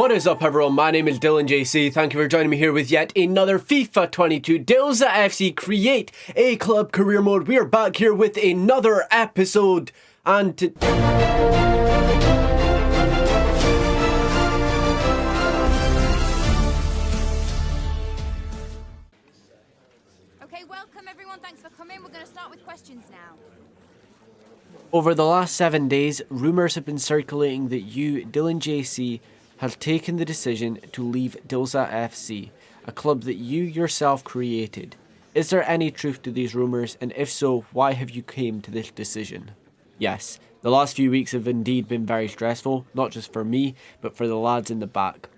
What is up everyone, my name is Dylzaa. Thank you for joining me here with yet another FIFA 22 Dylzaa FC Create a Club Career Mode. We are back here with another episode and Okay, welcome everyone, thanks for coming. We're going to start with questions now. over the last 7 days, rumours have been circulating that you, Dylzaa, have taken the decision to leave Dylzaa FC, a club that you yourself created. Is there any truth to these rumours, and if so, why have you came to this decision? Yes, the last few weeks have indeed been very stressful, not just for me, but for the lads in the back.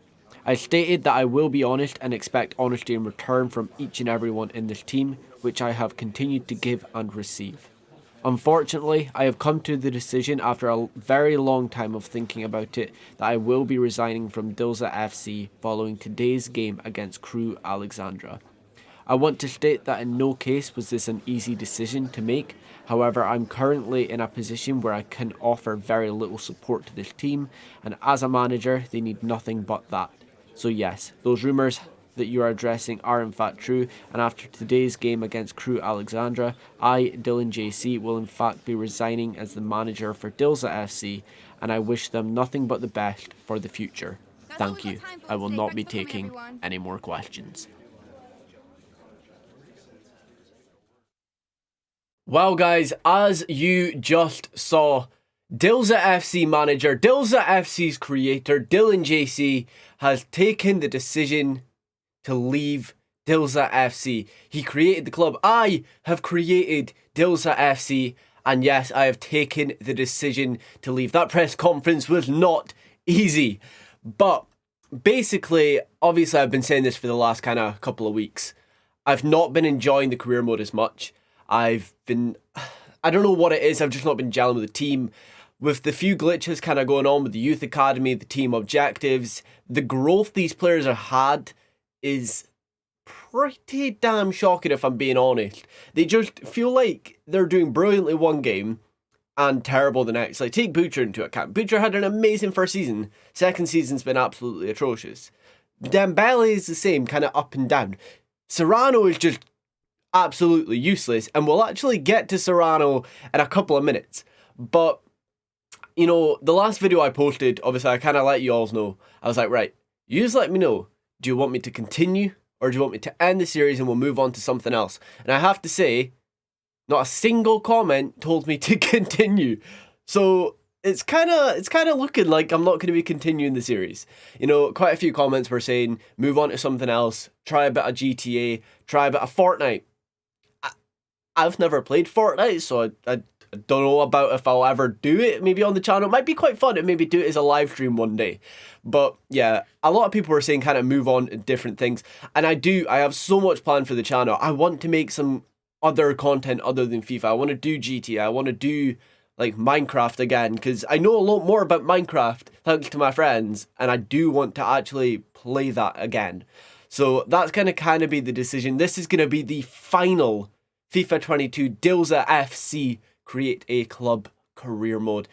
I stated that I will be honest and expect honesty in return from each and everyone in this team, which I have continued to give and receive. Unfortunately, I have come to the decision after a very long time of thinking about it that I will be resigning from Dylzaa FC following today's game against Crew Alexandra. I want to state that in no case was this an easy decision to make. However, I'm currently in a position where I can offer very little support to this team, and as a manager, they need nothing but that. So yes, those rumours that you are addressing are in fact true, and after today's game against Crew Alexandra, I, Dylzaa, will in fact be resigning as the manager for Dylzaa FC, and I wish them nothing but the best for the future. Thank you. I will not be taking any more questions. Well guys, as you just saw, Dylzaa FC manager, Dylzaa FC's creator, Dylzaa, has taken the decision to leave Dylzaa FC. He created the club. I have created Dylzaa FC, and yes, I have taken the decision to leave. That press conference was not easy, but basically, obviously I've been saying this for the last kind of couple of weeks. I've not been enjoying the career mode as much. I don't know what it is, I've just not been gelling with the team. With the few glitches kind of going on with the youth academy, the team objectives, the growth these players have had is pretty damn shocking if I'm being honest. They just feel like they're doing brilliantly one game and terrible the next. Like, take Butcher into account. Butcher had an amazing first season. Second season's been absolutely atrocious. Dembele is the same, kind of up and down. Serrano is just absolutely useless, and we'll actually get to Serrano in a couple of minutes. But, you know, the last video I posted, obviously I kind of let you all know. I was like, right, you just let me know. Do you want me to continue, or do you want me to end the series and we'll move on to something else? And I have to say, not a single comment told me to continue. So it's kind of looking like I'm not going to be continuing the series. You know, quite a few comments were saying, move on to something else, try a bit of GTA, try a bit of Fortnite. I've never played Fortnite, so I don't know about if I'll ever do it, maybe on the channel. It might be quite fun to maybe do it as a live stream one day. But yeah, a lot of people were saying kind of move on to different things. And I have so much planned for the channel. I want to make some other content other than FIFA. I want to do GTA. I want to do like Minecraft again, because I know a lot more about Minecraft thanks to my friends. And I do want to actually play that again. So that's going to be the decision. This is going to be the final FIFA 22 Dylzaa FC Create a Club Career Mode.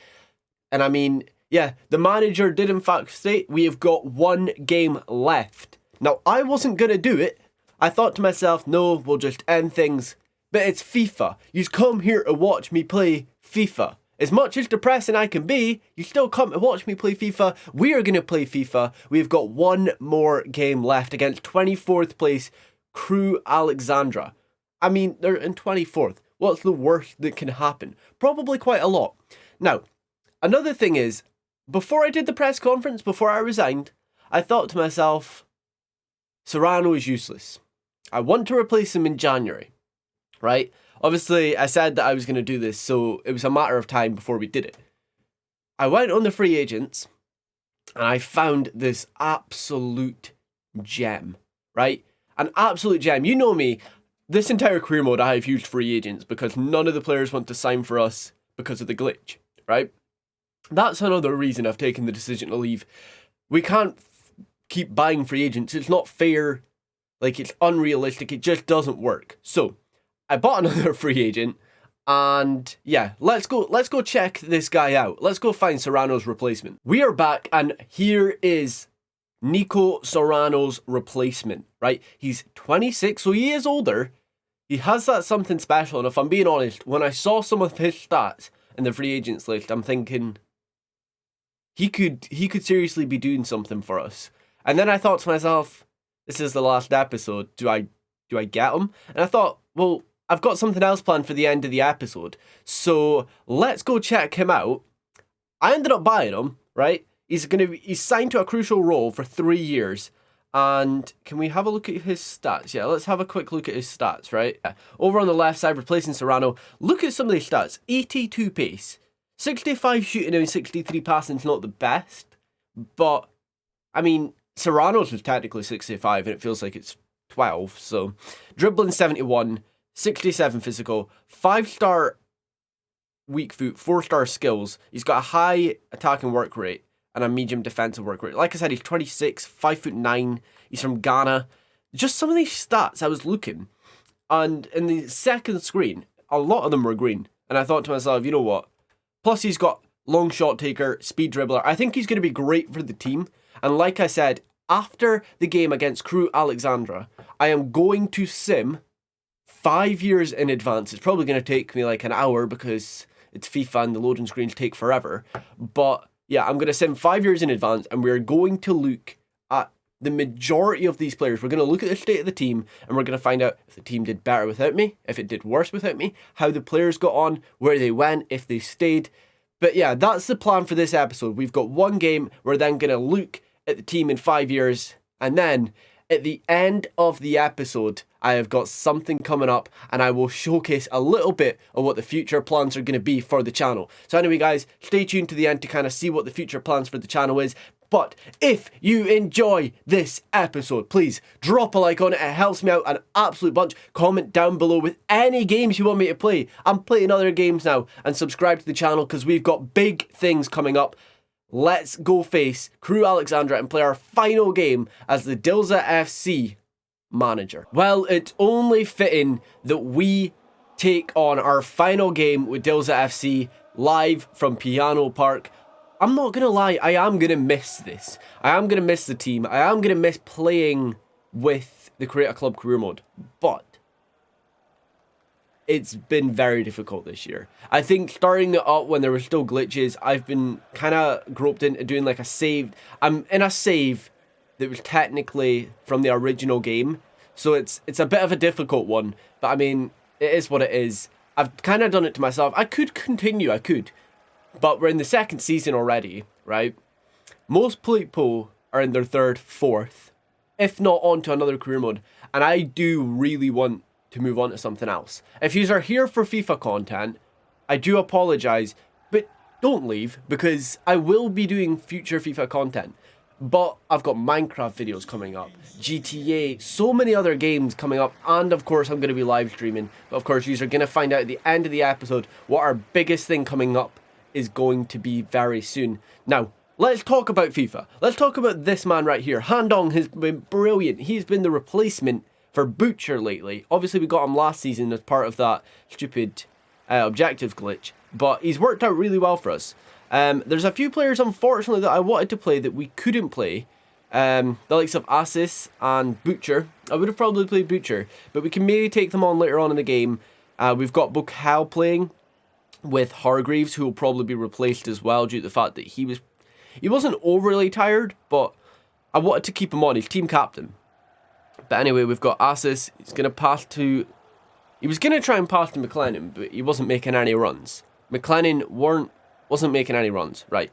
And I mean, yeah, the manager did in fact state we have got one game left. Now, I wasn't going to do it. I thought to myself, no, we'll just end things. But it's FIFA. You come here to watch me play FIFA. As much as depressing I can be, you still come to watch me play FIFA. We are going to play FIFA. We've got one more game left against 24th place Crew Alexandra. I mean, they're in 24th. What's the worst that can happen? Probably quite a lot. Now, another thing is, before I did the press conference, before I resigned, I thought to myself, Serrano is useless. I want to replace him in January, right? Obviously, I said that I was going to do this, so it was a matter of time before we did it. I went on the free agents, and I found this absolute gem, right? An absolute gem. You know me. This entire career mode, I have used free agents because none of the players want to sign for us because of the glitch, right? That's another reason I've taken the decision to leave. We can't keep buying free agents. It's not fair. Like, it's unrealistic. It just doesn't work. So, I bought another free agent, and yeah, let's go check this guy out. Let's go find Serrano's replacement. We are back, and here is Nico Serrano's replacement, right? He's 26, so he is older. He has that something special, and if I'm being honest, when I saw some of his stats in the free agents list, I'm thinking he could seriously be doing something for us. And then I thought to myself, this is the last episode. Do I get him? And I thought, well, I've got something else planned for the end of the episode, so let's go check him out. I ended up buying him, right? He's signed to a crucial role for 3 years. And can we have a look at his stats? Yeah, let's have a quick look at his stats, right? Over on the left side, replacing Serrano. Look at some of these stats. 82 pace, 65 shooting and 63 passing is not the best. But, I mean, Serrano's was technically 65 and it feels like it's 12. So, dribbling 71, 67 physical, 5-star weak foot, 4-star skills. He's got a high attacking work rate and a medium defensive work rate. Like I said, he's 26, 5'9". He's from Ghana. Just some of these stats, I was looking, and in the second screen, a lot of them were green. And I thought to myself, you know what? Plus, he's got long shot taker, speed dribbler. I think he's going to be great for the team. And like I said, after the game against Crew Alexandra, I am going to sim 5 years in advance. It's probably going to take me like an hour because it's FIFA and the loading screens take forever. But yeah, I'm going to sim 5 years in advance, and we're going to look at the majority of these players. We're going to look at the state of the team, and we're going to find out if the team did better without me, if it did worse without me, how the players got on, where they went, if they stayed. But yeah, that's the plan for this episode. We've got one game. We're then going to look at the team in 5 years, and then at the end of the episode, I have got something coming up, and I will showcase a little bit of what the future plans are going to be for the channel. So anyway, guys, stay tuned to the end to kind of see what the future plans for the channel is. But if you enjoy this episode, please drop a like on it. It helps me out an absolute bunch. Comment down below with any games you want me to play. I'm playing other games now. And subscribe to the channel because we've got big things coming up. Let's go face Crew Alexandra and play our final game as the Dylzaa FC manager. Well, it's only fitting that we take on our final game with Dylzaa FC live from Piano Park. I'm not going to lie, I am going to miss this. I am going to miss the team. I am going to miss playing with the Create a Club career mode. But it's been very difficult this year. I think starting it up when there were still glitches, I've been kind of groped into doing like a save. I'm in a save that was technically from the original game. So it's a bit of a difficult one. But I mean, it is what it is. I've kind of done it to myself. I could continue, I could. But we're in the second season already, right? Most people are in their third, fourth, if not onto another career mode. And I do really want to move on to something else. If you are here for FIFA content, I do apologize, but don't leave because I will be doing future FIFA content. But I've got Minecraft videos coming up, GTA, so many other games coming up, and of course I'm going to be live streaming. But of course, you are going to find out at the end of the episode what our biggest thing coming up is going to be very soon. Now, let's talk about FIFA. Let's talk about this man right here. Handong has been brilliant. He's been the replacement for Butcher lately. Obviously, we got him last season as part of that stupid objectives glitch, but he's worked out really well for us. There's a few players, unfortunately, that I wanted to play that we couldn't play. The likes of Asis and Butcher. I would have probably played Butcher, but we can maybe take them on later on in the game. We've got Bukhao playing with Hargreaves, who will probably be replaced as well due to the fact that he wasn't overly tired, but I wanted to keep him on. He's team captain. But anyway, we've got Asis. He's going to pass to... He was going to try and pass to McLennan, but he wasn't making any runs. McLennan wasn't making any runs. Right.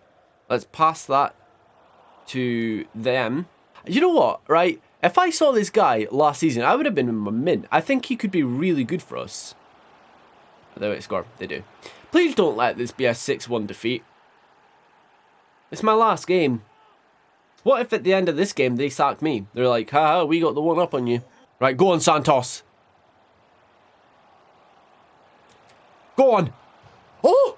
Let's pass that to them. You know what, right? If I saw this guy last season, I would have been in my mint. I think he could be really good for us. They wait, score. They do. Please don't let this be a 6-1 defeat. It's my last game. What if at the end of this game they sacked me? They're like, haha, we got the one up on you. Right, go on, Santos. Go on. Oh!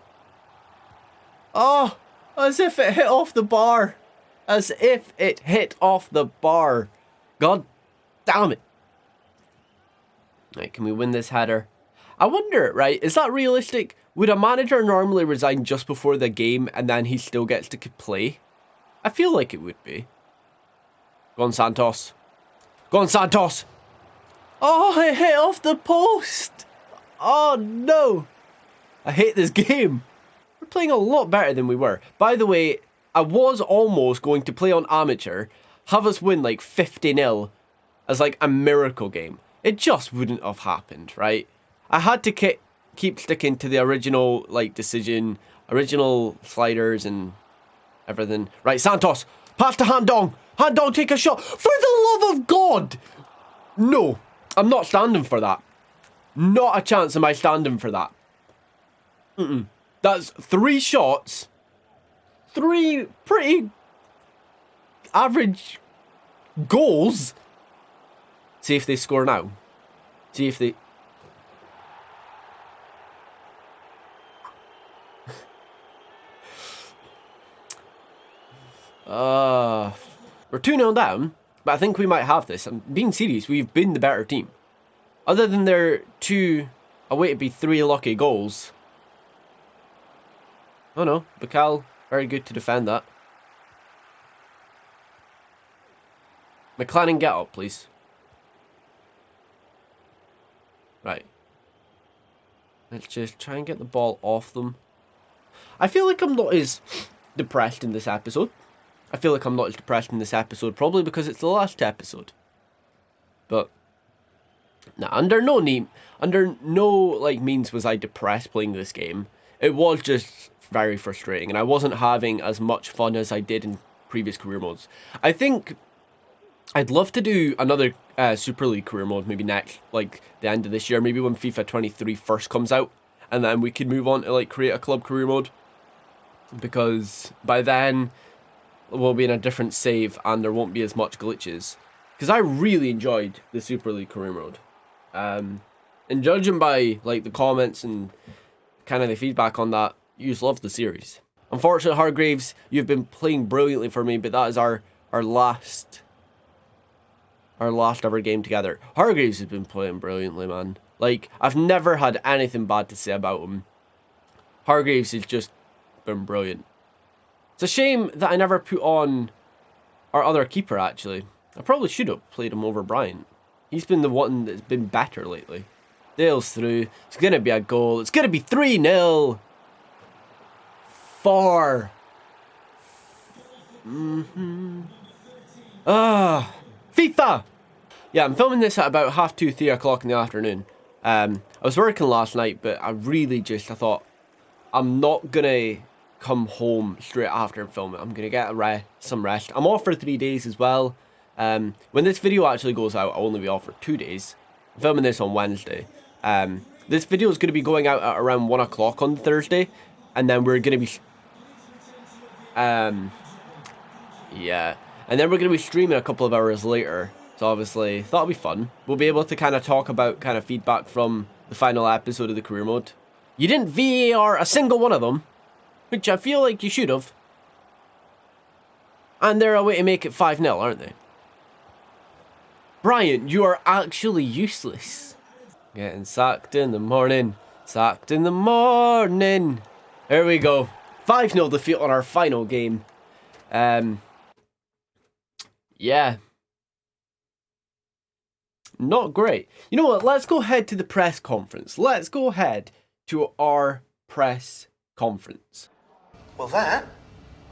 Oh, as if it hit off the bar. As if it hit off the bar. God damn it. Right, can we win this header? I wonder, right, is that realistic? Would a manager normally resign just before the game and then he still gets to play? I feel like it would be. Go on, Santos. Go on, Santos. Oh, it hit off the post. Oh, no. I hate this game. We're playing a lot better than we were. By the way, I was almost going to play on amateur, have us win like 50-0 as like a miracle game. It just wouldn't have happened, right? I had to keep sticking to the original like decision, original sliders and everything. Right, Santos, pass to Handong. Handong, take a shot. For the love of God! No, I'm not standing for that. Not a chance am I standing for that. That's 3 shots. 3 pretty average goals. See if they score now. See if they... We're 2-0 down, but I think we might have this. I'm being serious, we've been the better team. Other than their 2, away to be 3 lucky goals. Oh no, Bakal, very good to defend that. McLennan, get up, please. Right. Let's just try and get the ball off them. I feel like I'm not as depressed in this episode. Probably because it's the last episode. But nah, under no means was I depressed playing this game. It was just very frustrating, and I wasn't having as much fun as I did in previous career modes. I think I'd love to do another Super League career mode, maybe next, like the end of this year, maybe when FIFA 23 first comes out, and then we could move on to like create a club career mode, because by then we'll be in a different save and there won't be as much glitches. Because I really enjoyed the Super League career mode, and judging by like the comments and kind of the feedback on that, you just love the series. Unfortunately, Hargreaves, you've been playing brilliantly for me, but that is our last ever game together. Hargreaves has been playing brilliantly, man. Like, I've never had anything bad to say about him. Hargreaves has just been brilliant. It's a shame that I never put on our other keeper, actually. I probably should have played him over Bryant. He's been the one that's been better lately. Dale's through. It's going to be a goal. It's going to be 3-0. 4. FIFA! Yeah, I'm filming this at about 2:30, 3 o'clock in the afternoon. I was working last night, but I thought, I'm not going to come home straight after filming. I'm going to get some rest. I'm off for 3 days as well. When this video actually goes out, I'll only be off for 2 days. I'm filming this on Wednesday. This video is going to be going out at around 1 o'clock on Thursday. And then we're going to be... yeah. And then we're going to be streaming a couple of hours later. So obviously, that'll be fun. We'll be able to kind of talk about kind of feedback from the final episode of the career mode. You didn't VAR a single one of them, which I feel like you should have. And they're a way to make it 5-0, aren't they? Bryant, you are actually useless. Getting sacked in the morning. Sacked in the morning. There we go. 5-0 defeat on our final game. Yeah. Not great. You know what? Let's go ahead to the press conference. Let's go ahead to our press conference. Well, that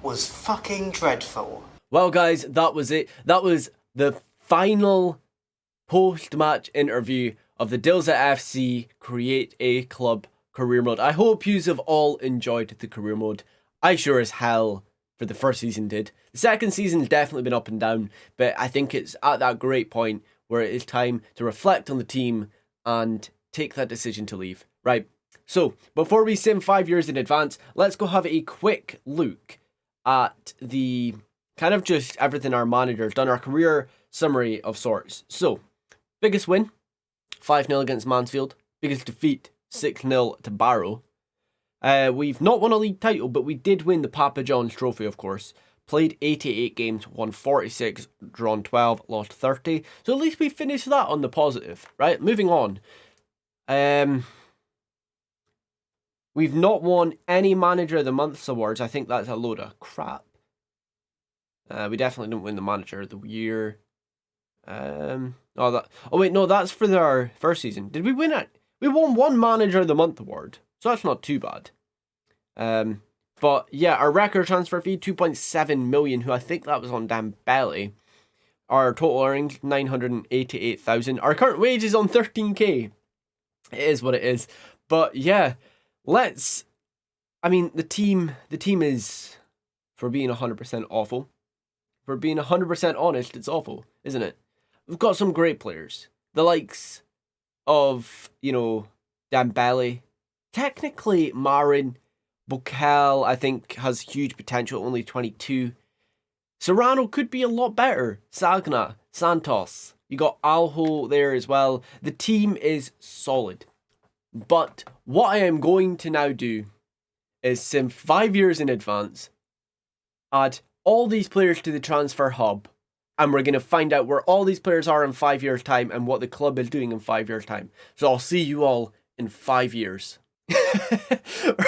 was fucking dreadful. Well, guys, that was it. That was the final post-match interview of the Dylzaa FC Create a Club career mode. I hope you have all enjoyed the career mode. I sure as hell for the first season did. The second season has definitely been up and down, but I think it's at that great point where it is time to reflect on the team and take that decision to leave. Right, so before we sim 5 years in advance, let's go have a quick look at the kind of just everything our manager's done, our career summary of sorts. So, biggest win, 5-0 against Mansfield. Biggest defeat, 6-0 to Barrow. We've not won a league title, but we did win the Papa John's Trophy, of course. Played 88 games, won 46, drawn 12, lost 30. So at least we finished that on the positive, right? Moving on. We've not won any Manager of the Month awards. I think that's a load of crap. We definitely don't win the manager of the year. Oh wait, no, that's for our first season. Did we win it? We won one manager of the month award, so that's not too bad. But yeah, our record transfer fee 2.7 million. Who I think that was on Dembele. Our total earnings 988,000. Our current wage is on 13k. It is what it is. But yeah, I mean, the team is, for being 100% awful. For being 100% honest, it's awful, isn't it? We've got some great players. The likes of, Dembele. Technically, Marin, Bukel, I think, has huge potential, only 22. Serrano could be a lot better. Sagna, Santos. You got Alho there as well. The team is solid. But what I am going to now do is sim 5 years in advance, add all these players to the transfer hub, and we're going to find out where all these players are in 5 years' time and what the club is doing in 5 years' time. So I'll see you all in 5 years.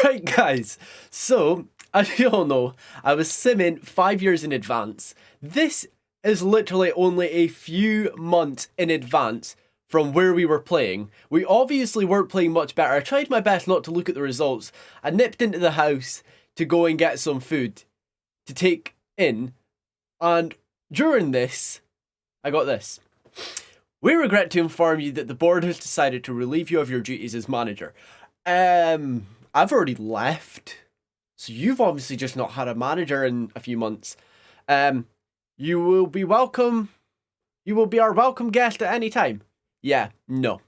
Right, guys. So, as you all know, I was simming 5 years in advance. This is literally only a few months in advance from where we were playing. We obviously weren't playing much better. I tried my best not to look at the results. I nipped into the house to go and get some food to take in, and during this, I got this. We regret to inform you that the board has decided to relieve you of your duties as manager. I've already left, so you've obviously just not had a manager in a few months. You will be welcome. You will be our welcome guest at any time. Yeah, no.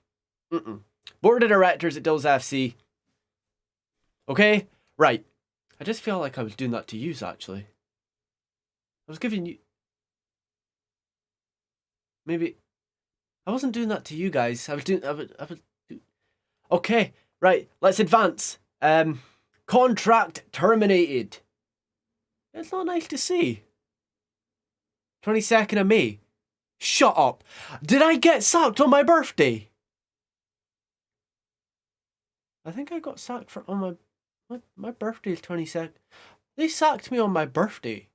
Board of directors at Dylzaa FC. Okay, right. I just feel like I was doing that to you, actually. I was giving you... Maybe... I wasn't doing that to you guys. I was doing... Okay, right. Let's advance. Contract terminated. It's not nice to see. 22nd of May. Shut up. Did I get sacked on my birthday? I think I got sacked on my birthday is 22nd. They sacked me on my birthday.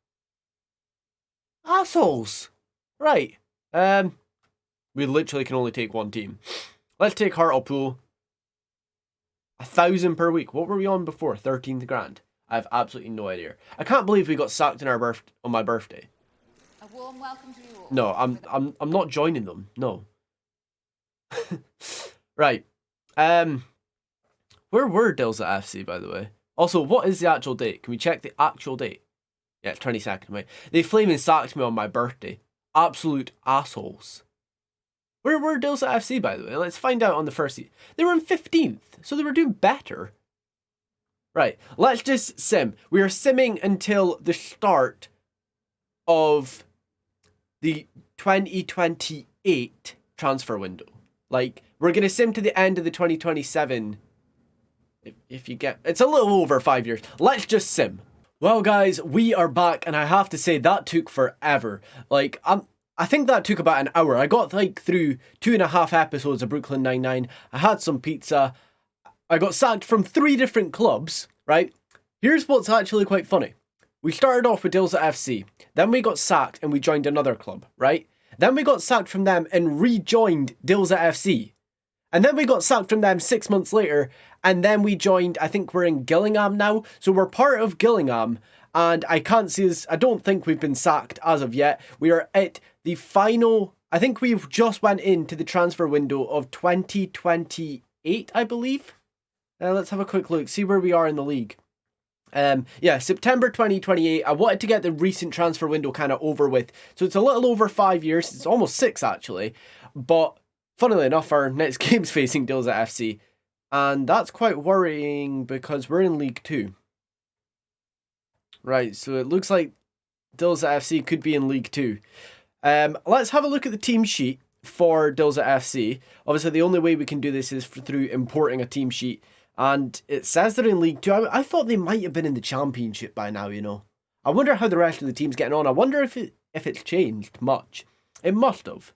Assholes. Right. We literally can only take one team. Let's take Hartlepool. 1,000 per week. What were we on before? 13 grand. I have absolutely no idea. I can't believe we got sacked on my birthday. A warm welcome to you all. No, I'm not joining them. No. Right. Where were Dylzaa FC, by the way? Also, what is the actual date? Can we check the actual date? Yeah, it's 22nd May. They flaming sacked me on my birthday. Absolute assholes. Where were Dylzaa FC, by the way? Let's find out on the first seat. They were in 15th, so they were doing better. Right, let's just sim. We are simming until the start of the 2028 transfer window. Like, we're going to sim to the end of the 2027. If you get... It's a little over 5 years. Let's just sim. Well, guys, we are back, and I have to say, that took forever. Like, I think that took about an hour. I got, like, through 2.5 episodes of Brooklyn Nine-Nine. I had some pizza. I got sacked from 3 different clubs, right? Here's what's actually quite funny. We started off with Dylzaa FC. Then we got sacked and we joined another club, right? Then we got sacked from them and rejoined Dylzaa FC. And then we got sacked from them 6 months later. And then we joined, I think we're in Gillingham now. So we're part of Gillingham. And I can't see us, I don't think we've been sacked as of yet. We are at the final, I think we've just went into the transfer window of 2028, I believe. Let's have a quick look, see where we are in the league. Yeah, September 2028. I wanted to get the recent transfer window kind of over with. So it's a little over 5 years. It's almost 6 actually. But funnily enough, our next game's facing Dylzaa FC. And that's quite worrying because we're in League 2. Right, so it looks like Dylzaa FC could be in League 2. Let's have a look at the team sheet for Dylzaa FC. Obviously, the only way we can do this is through importing a team sheet. And it says they're in League 2. I thought they might have been in the Championship by now, you know. I wonder how the rest of the team's getting on. I wonder if it's changed much. It must have.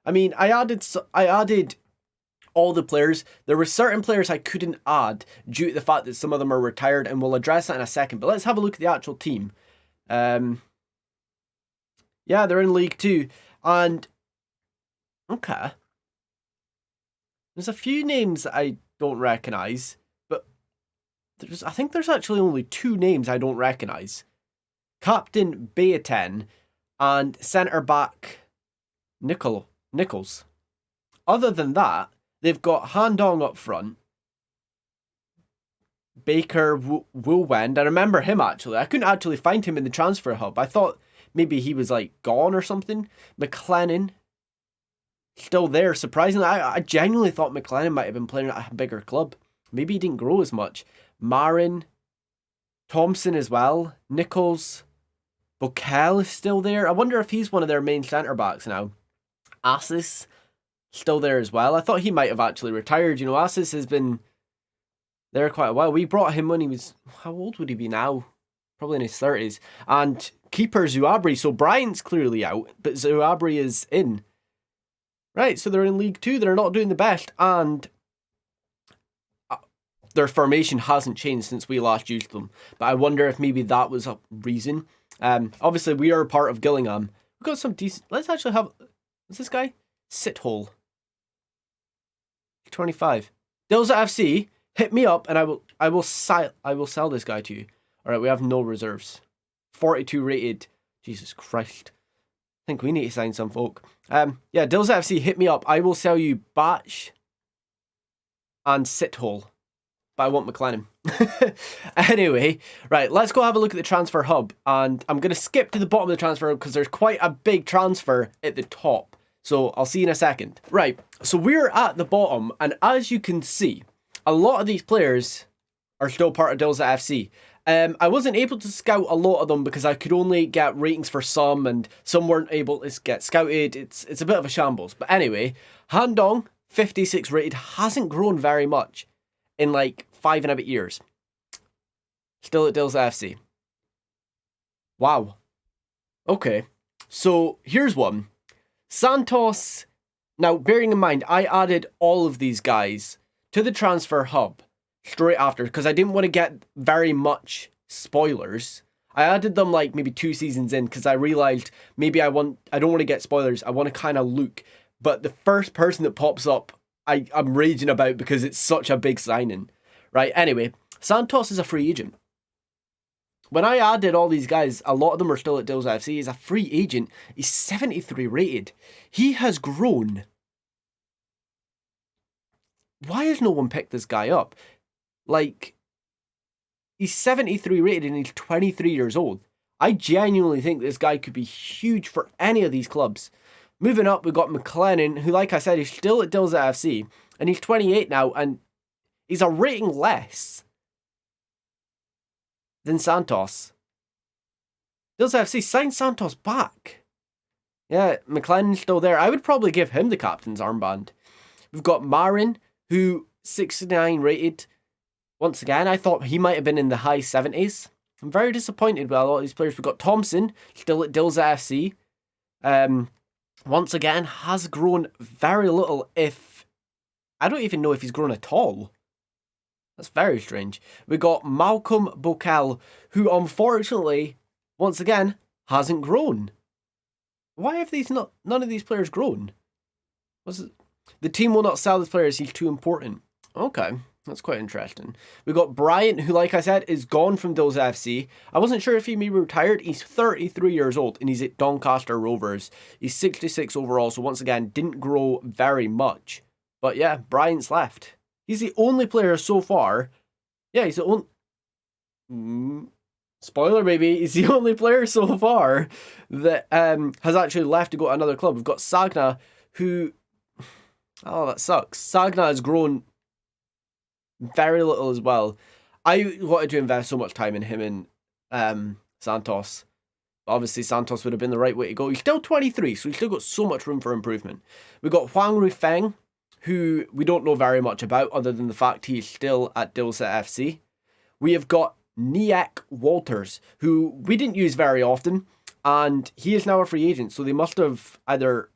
I mean, I added all the players. There were certain players I couldn't add due to the fact that some of them are retired, and we'll address that in a second. But let's have a look at the actual team. Yeah, they're in League 2. And, okay. There's a few names that I don't recognise, but I think there's actually only 2 names I don't recognise. Captain Bayaten and centre-back Nichols. Other than that, they've got Handong up front, Baker Woolwend. I remember him actually. I couldn't actually find him in the transfer hub. I thought maybe he was like gone or something. McLennan, still there. Surprisingly, I genuinely thought McLennan might have been playing at a bigger club. Maybe he didn't grow as much. Marin, Thompson as well. Nichols, Bokel is still there. I wonder if he's one of their main centre backs now. Assis, still there as well. I thought he might have actually retired. You know, Assis has been there quite a while. We brought him when he was, how old would he be now? Probably in his 30s. And keeper Zouabri. So Bryant's clearly out, but Zouabri is in. Right, so they're in League 2. They're not doing the best. And their formation hasn't changed since we last used them. But I wonder if maybe that was a reason. Obviously, we are part of Gillingham. We've got some decent... Let's actually have... What's this guy? Sithole. 25. Dylzaa FC... Hit me up and I will sell this guy to you. Alright, we have no reserves. 42 rated. Jesus Christ. I think we need to sign some folk. Yeah, Dylzaa FC, hit me up. I will sell you Batch and Sithole. But I want McLennan. Anyway, right, let's go have a look at the transfer hub. And I'm going to skip to the bottom of the transfer hub because there's quite a big transfer at the top. So I'll see you in a second. Right, so we're at the bottom. And as you can see, a lot of these players are still part of Dylzaa FC. I wasn't able to scout a lot of them because I could only get ratings for some and some weren't able to get scouted. It's a bit of a shambles. But anyway, Handong, 56 rated, hasn't grown very much in like 5 and a bit years. Still at Dylzaa FC. Wow. Okay, so here's one. Santos. Now, bearing in mind, I added all of these guys to the transfer hub straight after because I didn't want to get very much spoilers. I added them like maybe 2 seasons in because I realized maybe I don't want to get spoilers. I want to kind of look. But the first person that pops up, I'm raging about because it's such a big signing. Right, anyway, Santos is a free agent. When I added all these guys, a lot of them are still at Dylzaa FC. He's a free agent. He's 73 rated. He has grown. Why has no one picked this guy up? Like, he's 73 rated and he's 23 years old. I genuinely think this guy could be huge for any of these clubs. Moving up, we've got McLennan, who, like I said, is still at Dylzaa FC. And he's 28 now, and he's a rating less than Santos. Dylzaa FC signed Santos back. Yeah, McLennan's still there. I would probably give him the captain's armband. We've got Marin, who 69 rated. Once again, I thought he might have been in the high 70s. I'm very disappointed with a lot of these players. We've got Thompson, still at Dylzaa FC. Once again, has grown very little, if... I don't even know if he's grown at all. That's very strange. We got Malcolm Bokel, who unfortunately, once again, hasn't grown. Why have none of these players grown? The team will not sell this player as he's too important. Okay, that's quite interesting. We got Bryant, who, like I said, is gone from Dylzaa FC. I wasn't sure if he maybe retired. He's 33 years old and he's at Doncaster Rovers. He's 66 overall, so once again, didn't grow very much. But yeah, Bryant's left. He's the only player so far. Yeah, he's the only... Spoiler, baby. He's the only player so far that has actually left to go to another club. We've got Sagna, who... Oh, that sucks. Sagna has grown very little as well. I wanted to invest so much time in him and Santos. Obviously, Santos would have been the right way to go. He's still 23, so he's still got so much room for improvement. We've got Huang Ruifeng, who we don't know very much about other than the fact he's still at Dylzaa FC. We have got Niek Walters, who we didn't use very often, and he is now a free agent, so they must have either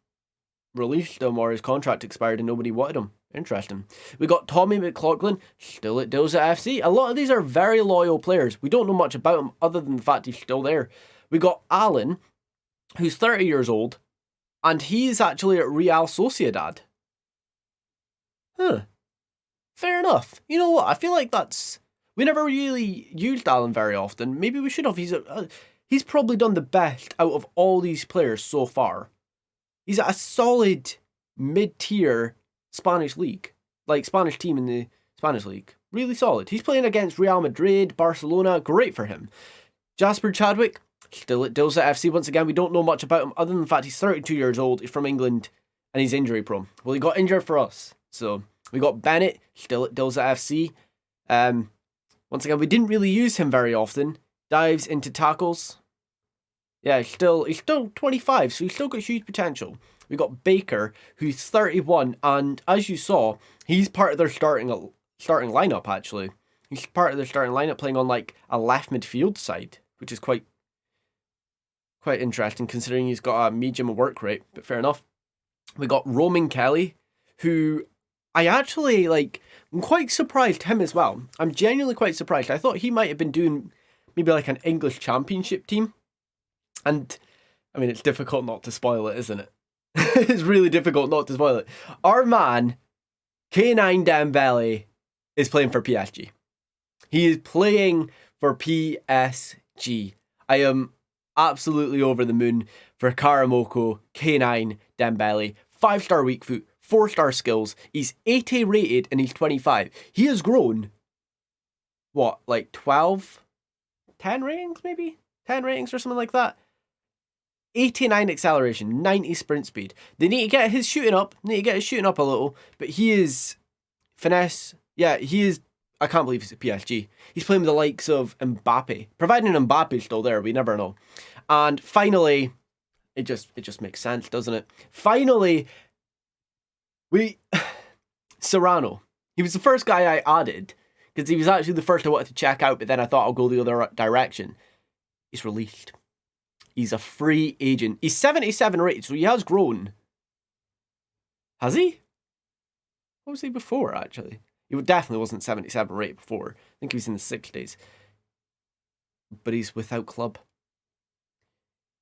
released him or his contract expired and nobody wanted him. Interesting. We got Tommy McLaughlin, still at Dylzaa FC. A lot of these are very loyal players. We don't know much about him other than the fact he's still there. We got Allen, who's 30 years old, and he's actually at Real Sociedad. Huh. Fair enough. You know what? I feel like we never really used Alan very often. Maybe we should have. He's probably done the best out of all these players so far. He's at a solid mid-tier Spanish league, like Spanish team in the Spanish league. Really solid. He's playing against Real Madrid, Barcelona. Great for him. Jasper Chadwick, still at Dylzaa FC. Once again, we don't know much about him other than the fact he's 32 years old, he's from England, and he's injury prone. Well, he got injured for us. So we got Bennett, still at Dylzaa FC. Once again, we didn't really use him very often. Dives into tackles. Yeah, he's still 25, so he's still got huge potential. We got Baker, who's 31, and as you saw, he's part of their starting lineup, actually. He's part of their starting lineup playing on like a left midfield side, which is quite interesting considering he's got a medium work rate, but fair enough. We got Roman Kelly, who I actually I'm quite surprised him as well. I'm genuinely quite surprised. I thought he might have been doing maybe like an English Championship team. And I mean, it's difficult not to spoil it, isn't it? It's really difficult not to spoil it. Our man, K9 Dembele, is playing for PSG. He is playing for PSG. I am absolutely over the moon for Karamoko, K9 Dembele. 5-star weak foot, 4-star skills. He's 80 rated and he's 25. He has grown, what, like 12? 10 ratings maybe? 10 ratings or something like that. 89 acceleration, 90 sprint speed. They need to get his shooting up. A little. But he is finesse. Yeah, he is. I can't believe he's at PSG. He's playing with the likes of Mbappe. Providing Mbappe's still there, we never know. And finally, it just makes sense, doesn't it? Finally, Serrano. He was the first guy I added because he was actually the first I wanted to check out, but then I thought I'll go the other direction. He's released. He's a free agent. He's 77 rated, so he has grown. Has he? What was he before, actually? He definitely wasn't 77 rated before. I think he was in the 60s. But he's without club.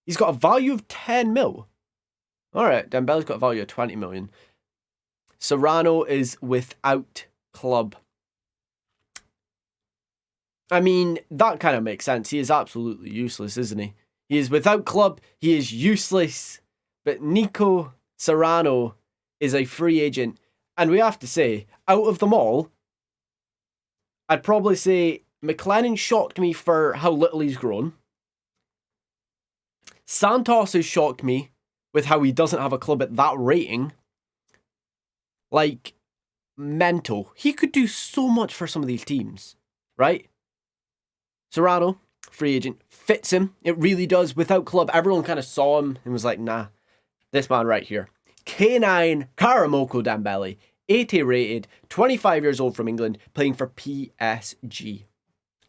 He's got a value of 10 mil. Alright, Dembele's got a value of 20 million. Serrano is without club. I mean, that kind of makes sense. He is absolutely useless, isn't he? He is without club. He is useless. But Nico Serrano is a free agent. And we have to say, out of them all, I'd probably say McLennan shocked me for how little he's grown. Santos has shocked me with how he doesn't have a club at that rating. Like, mental. He could do so much for some of these teams, right? Serrano, free agent, fits him. It really does. Without club, everyone kind of saw him and was like, nah, this man right here. K9 Karamoko Dembele, 80 rated, 25 years old from England, playing for PSG.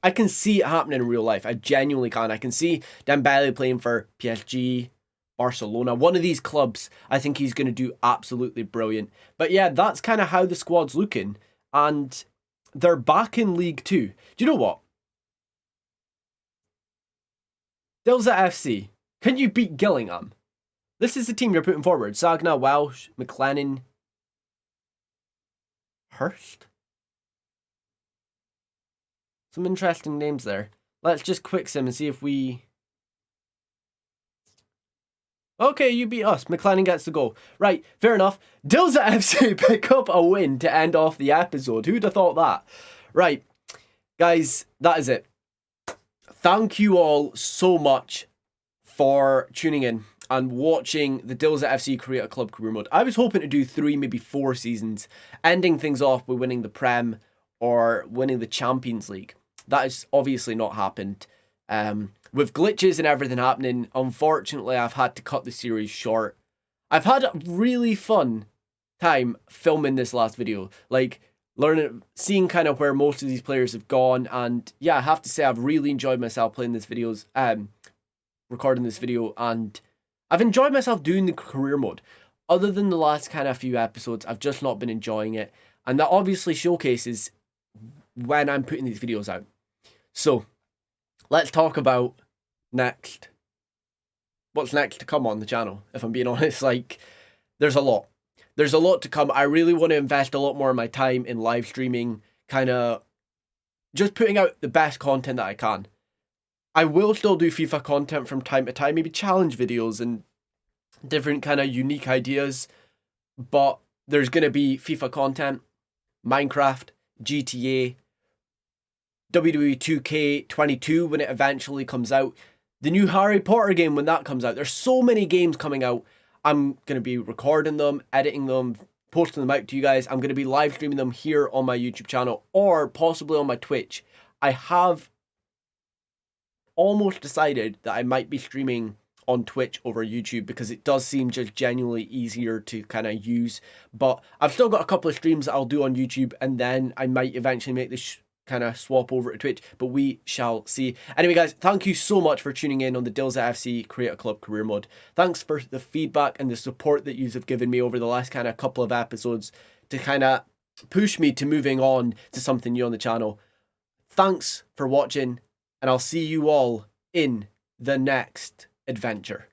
I can see it happening in real life. I genuinely can. I can see Dembele playing for PSG, Barcelona. One of these clubs, I think he's going to do absolutely brilliant. But yeah, that's kind of how the squad's looking. And they're back in League 2. Do you know what? Dylzaa FC, can you beat Gillingham? This is the team you're putting forward. Sagna, Welsh, McLennan, Hurst? Some interesting names there. Let's just quick sim and see if we... Okay, you beat us. McLennan gets the goal. Right, fair enough. Dylzaa FC pick up a win to end off the episode. Who'd have thought that? Right, guys, that is it. Thank you all so much for tuning in and watching the Dylzaa FC create a club career mode. I was hoping to do 3, maybe 4 seasons, ending things off with winning the Prem or winning the Champions League. That has obviously not happened. With glitches and everything happening, unfortunately, I've had to cut the series short. I've had a really fun time filming this last video. Like, seeing kind of where most of these players have gone, and yeah, I have to say I've really enjoyed myself playing this videos, recording this video, and I've enjoyed myself doing the career mode. Other than the last kind of few episodes, I've just not been enjoying it, and that obviously showcases when I'm putting these videos out. So let's talk about next what's next to come on the channel, if I'm being honest. Like, there's a lot. There's a lot to come. I really want to invest a lot more of my time in live streaming, kind of just putting out the best content that I can. I will still do FIFA content from time to time, maybe challenge videos and different kind of unique ideas, but there's going to be FIFA content, Minecraft, GTA, WWE 2K22 when it eventually comes out, the new Harry Potter game when that comes out. There's so many games coming out. I'm going to be recording them, editing them, posting them out to you guys. I'm going to be live streaming them here on my YouTube channel or possibly on my Twitch. I have almost decided that I might be streaming on Twitch over YouTube because it does seem just genuinely easier to kind of use. But I've still got a couple of streams that I'll do on YouTube, and then I might eventually make this kind of swap over to Twitch, but we shall see. Anyway, guys, thank you so much for tuning in on the Dylzaa FC Create a Club Career Mode. Thanks for the feedback and the support that you have given me over the last kind of couple of episodes to kind of push me to moving on to something new on the channel. Thanks for watching, and I'll see you all in the next adventure.